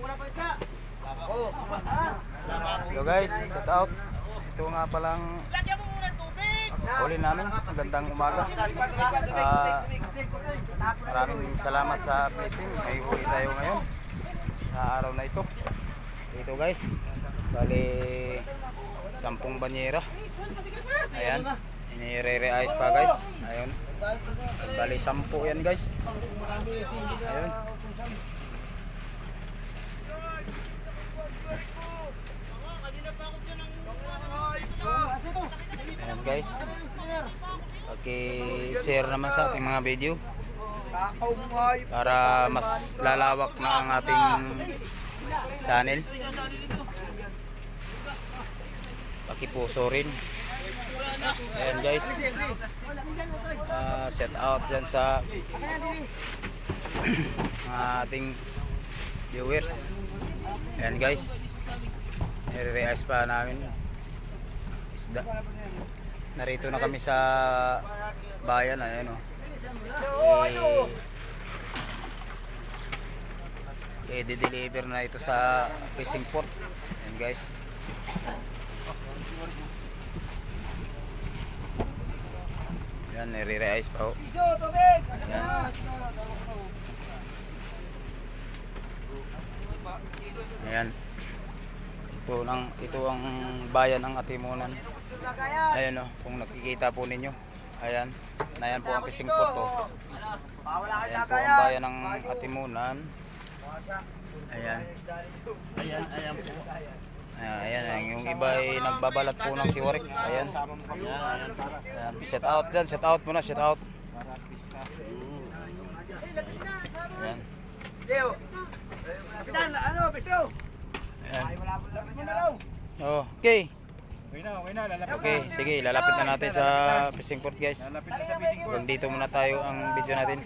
Hello guys, shout out. Ito nga palang huli namin. Magandang umaga. Maraming salamat sa blessing. May huli tayo ngayon sa araw na ito. Ito guys, bali 10 banyera. Ayan, inire-reayos pa guys. Ayun, bali 10 yan guys. Ayun. Ayan guys, paki-share naman sa ating mga video para mas lalawak na ang ating channel. Paki-puso rin. Ayan guys, shout out dyan sa ating viewers. Ayan guys, nire-realize pa namin isda. Narito na kami sa bayan. Ayan o, i-deliver na ito sa fishing port. Ayan guys, ayan, nire-realize pa o. Ayan, ito ang bayan ng Atimunan. Ayan o, kung nakikita po ninyo. Ayan, ayan po ang fishing port o. Ayan po ang bayan ng Atimunan. Ayan. Ayan po. Ayan, yung iba ay nagbabalat po ng siwarik. Ayan. Ayan, shout out dyan, shout out muna, shout out. Ayan. Kapitan, ano, pistro? Ayan. Oh, Okay. okay na, lalapit. Okay, sige, lalapit na natin sa fishing port guys. Lalapit na sa fishing port. Hanggang dito muna tayo ang video natin.